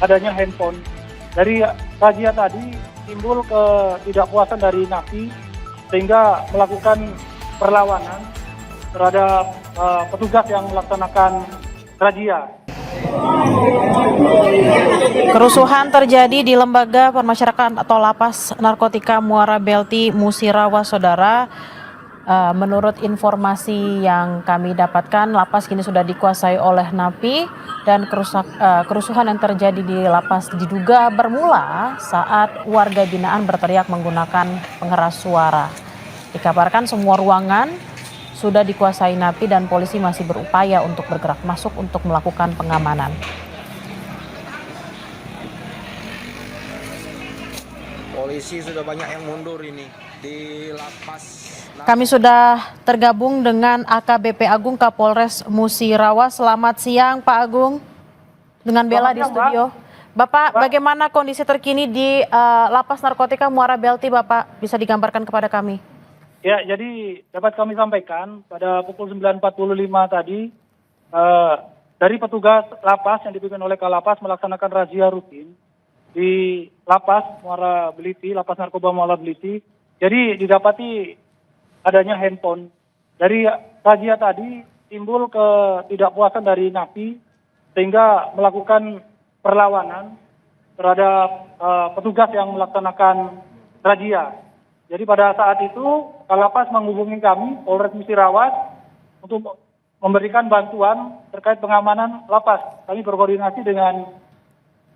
adanya handphone. Dari razia tadi timbul ketidakpuasan dari napi sehingga melakukan perlawanan terhadap petugas yang melaksanakan razia. Kerusuhan terjadi di Lembaga Permasyarakatan atau Lapas Narkotika Muara Belti Musirawas, Saudara. Menurut informasi yang kami dapatkan, lapas kini sudah dikuasai oleh napi dan kerusuhan yang terjadi di lapas diduga bermula saat warga binaan berteriak menggunakan pengeras suara. Dikabarkan semua ruangan sudah dikuasai napi dan polisi masih berupaya untuk bergerak masuk untuk melakukan pengamanan. Polisi sudah banyak yang mundur ini di lapas. Kami sudah tergabung dengan AKBP Agung Kapolres Musirawas. Selamat siang Pak Agung, dengan Bella di studio. Bapak, bagaimana kondisi terkini di Lapas Narkotika Muara Belti, Bapak? Bisa digambarkan kepada kami? Ya, jadi dapat kami sampaikan pada pukul 9.45 tadi dari petugas lapas yang dipimpin oleh Kalapas melaksanakan razia rutin di Lapas Muara Beliti, Lapas Narkoba Muara Beliti. Jadi didapati adanya handphone. Dari razia tadi timbul ketidakpuasan dari napi sehingga melakukan perlawanan terhadap petugas yang melaksanakan razia. Jadi pada saat itu Kalapas menghubungi kami, Polres Musirawas, untuk memberikan bantuan terkait pengamanan lapas. Kami berkoordinasi dengan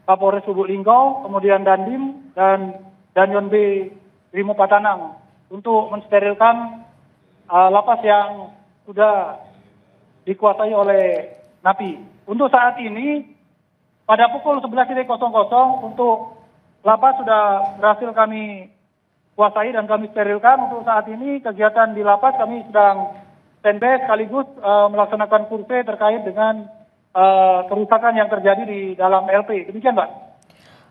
Kapolres Lubuk Linggau, kemudian Dandim dan Danyon B Brimo Patanang untuk mensterilkan lapas yang sudah dikuasai oleh napi. Untuk saat ini pada pukul 11.00 untuk lapas sudah berhasil kami kuasai dan kami sterilkan. Untuk saat ini kegiatan di lapas kami sedang standby sekaligus melaksanakan survei terkait dengan kerusakan yang terjadi di dalam LP. Demikian, Pak.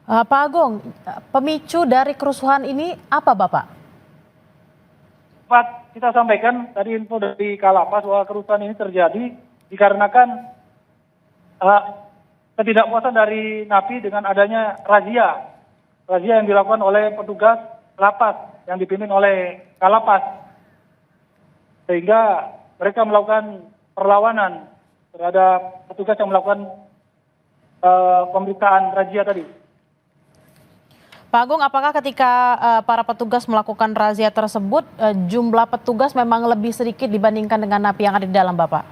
Pak Agung, pemicu dari kerusuhan ini apa, Bapak? Pak, kita sampaikan tadi info dari Kalapas bahwa kerusuhan ini terjadi dikarenakan ketidakpuasan dari napi dengan adanya razia yang dilakukan oleh petugas lapas yang dipimpin oleh Kalapas, sehingga mereka melakukan perlawanan terhadap petugas yang melakukan pemeriksaan razia tadi. Pak Agung, apakah ketika para petugas melakukan razia tersebut, jumlah petugas memang lebih sedikit dibandingkan dengan napi yang ada di dalam, Bapak?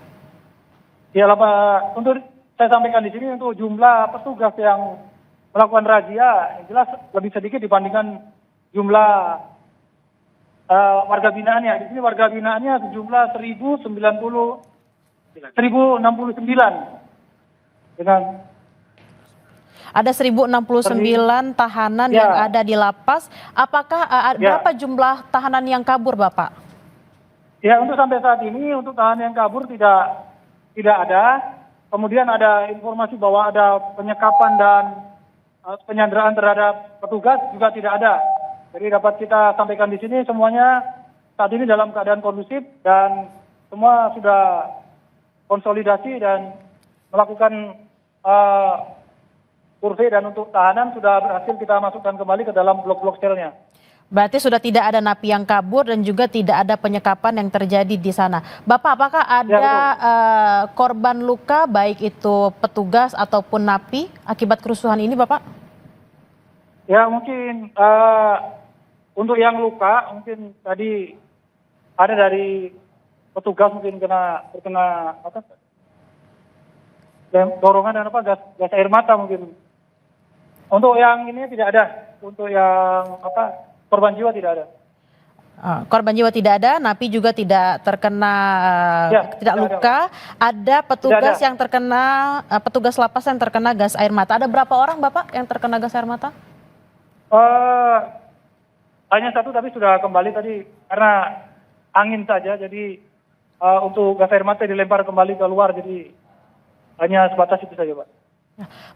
Ya, Pak. Untuk saya sampaikan di sini untuk jumlah petugas yang melakukan razia, jelas lebih sedikit dibandingkan jumlah warga binaannya. Di sini warga binaannya sejumlah 1069 dengan ada 1069 tahanan ya, yang ada di lapas. Apakah berapa jumlah tahanan yang kabur, Bapak? Ya, untuk sampai saat ini untuk tahanan yang kabur tidak ada. Kemudian ada informasi bahwa ada penyekapan dan penyanderaan terhadap petugas juga tidak ada. Jadi dapat kita sampaikan di sini semuanya saat ini dalam keadaan kondusif dan semua sudah konsolidasi dan melakukan survei, dan untuk tahanan sudah berhasil kita masukkan kembali ke dalam blok-blok selnya. Berarti sudah tidak ada napi yang kabur dan juga tidak ada penyekapan yang terjadi di sana. Bapak, apakah ada korban luka baik itu petugas ataupun napi akibat kerusuhan ini, Bapak? Ya, mungkin untuk yang luka mungkin tadi ada dari petugas mungkin terkena dorongan dan gas air mata mungkin. Untuk yang ini tidak ada. Untuk yang korban jiwa tidak ada. Korban jiwa tidak ada, napi juga tidak terkena tidak luka. Ada petugas yang terkena petugas lapas yang terkena gas air mata. Ada berapa orang, Bapak, yang terkena gas air mata? Hanya satu, tapi sudah kembali tadi karena angin saja. Jadi untuk gas air mata dilempar kembali ke luar, jadi hanya sebatas itu saja, Pak.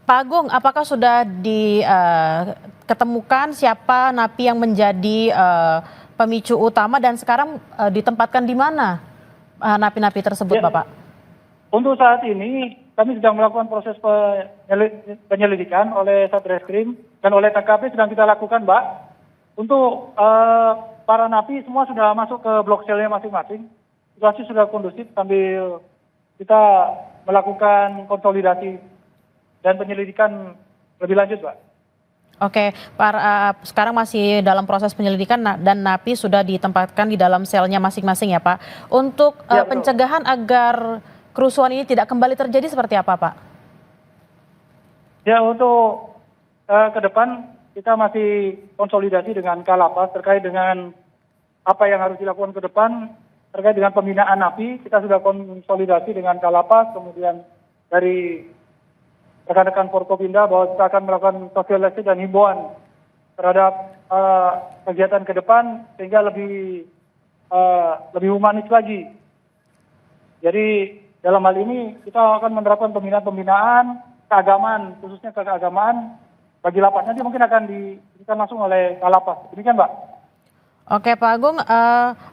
Pak Agung, apakah sudah diketemukan siapa napi yang menjadi pemicu utama dan sekarang ditempatkan di mana napi-napi tersebut, Bapak? Untuk saat ini kami sedang melakukan proses penyelidikan oleh Satreskrim dan oleh TKP sedang kita lakukan, Mbak. Untuk para napi semua sudah masuk ke blok selnya masing-masing. Situasi sudah kondusif sambil kita melakukan konsolidasi dan penyelidikan lebih lanjut, Pak. Oke, sekarang masih dalam proses penyelidikan dan napi sudah ditempatkan di dalam selnya masing-masing ya Pak. Untuk Ya, pencegahan agar kerusuhan ini tidak kembali terjadi seperti apa Pak? Ya, untuk ke depan kita masih konsolidasi dengan Kalapas terkait dengan apa yang harus dilakukan ke depan terkait dengan pembinaan napi. Kita sudah konsolidasi dengan Kalapas, kemudian dari rekan-rekan Forkopimda bahwa kita akan melakukan sosialisasi dan himbauan terhadap kegiatan ke depan sehingga lebih humanis lagi. Jadi dalam hal ini kita akan menerapkan pembinaan keagamaan, khususnya keagamaan bagi lapas. Nanti mungkin akan diberikan langsung oleh Kalapas. Demikian, Mbak. Oke Pak Agung,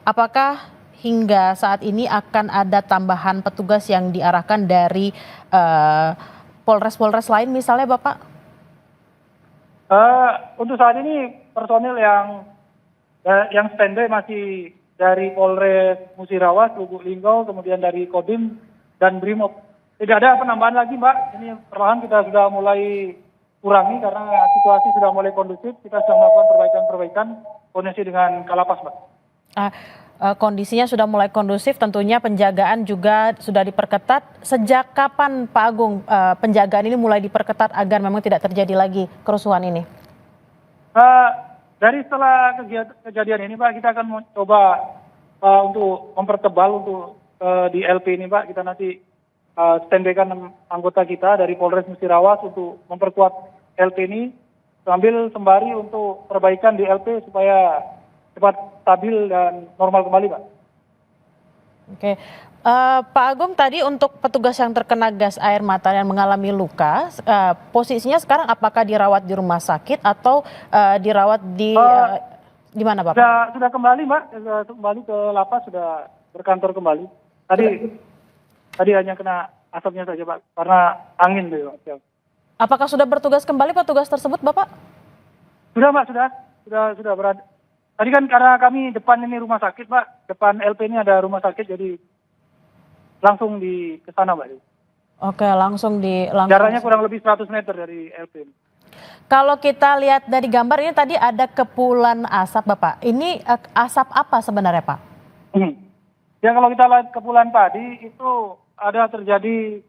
apakah hingga saat ini akan ada tambahan petugas yang diarahkan dari Polres-Polres lain misalnya Bapak? Untuk saat ini personil yang standby masih dari Polres Musirawas, Lubuk Linggau, kemudian dari Kodim dan Brimob. Tidak ada penambahan lagi, Mbak. Ini perlahan kita sudah mulai kurangi karena situasi sudah mulai kondusif. Kita sedang melakukan perbaikan-perbaikan koordinasi dengan Kalapas, Mbak. Kondisinya sudah mulai kondusif, tentunya penjagaan juga sudah diperketat. Sejak kapan Pak Agung penjagaan ini mulai diperketat agar memang tidak terjadi lagi kerusuhan ini? Dari setelah kejadian ini Pak, kita akan mencoba untuk mempertebal untuk di LP ini Pak. Kita nanti standby-kan anggota kita dari Polres Musirawas untuk memperkuat LP ini sambil sembari untuk perbaikan di LP supaya cepat stabil dan normal kembali, Pak. Oke, Pak Agung tadi untuk petugas yang terkena gas air mata yang mengalami luka, posisinya sekarang apakah dirawat di rumah sakit atau dirawat di mana, Pak? Sudah kembali, Mbak. Kembali ke lapas, sudah berkantor kembali. Tadi hanya kena asapnya saja, Pak, karena angin tuh, Pak. Apakah sudah bertugas kembali petugas tersebut, Bapak? Sudah, Mbak, sudah berada. Tadi kan karena kami depan ini rumah sakit, Pak. Depan LP ini ada rumah sakit, jadi langsung ke sana, Mbak. Oke, langsung. Jaraknya kurang lebih 100 meter dari LP. Kalau kita lihat dari gambar ini tadi ada kepulan asap, Bapak. Ini asap apa sebenarnya, Pak? Ya, kalau kita lihat kepulan tadi itu ada terjadi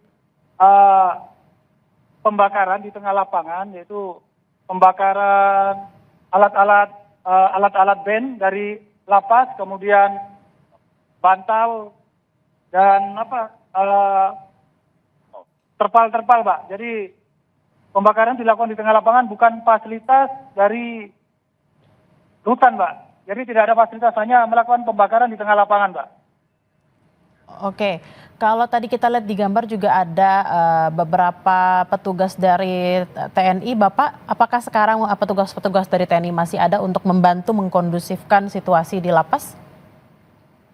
pembakaran di tengah lapangan, yaitu pembakaran alat-alat band dari lapas, kemudian bantal dan terpal, Pak. Jadi pembakaran dilakukan di tengah lapangan, bukan fasilitas dari rutan, Pak. Jadi tidak ada fasilitas, hanya melakukan pembakaran di tengah lapangan, Pak. Oke, kalau tadi kita lihat di gambar juga ada beberapa petugas dari TNI, Bapak. Apakah sekarang petugas-petugas dari TNI masih ada untuk membantu mengkondusifkan situasi di lapas?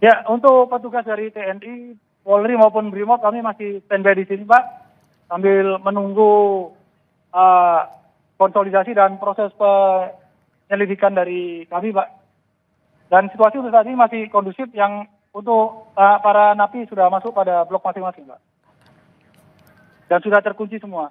Ya, untuk petugas dari TNI, Polri maupun Brimob kami masih standby di sini, Pak, sambil menunggu konsolidasi dan proses penyelidikan dari kami, Pak. Dan situasi untuk saat ini masih kondusif, yang untuk para napi sudah masuk pada blok masing-masing, Pak. Dan sudah terkunci semua.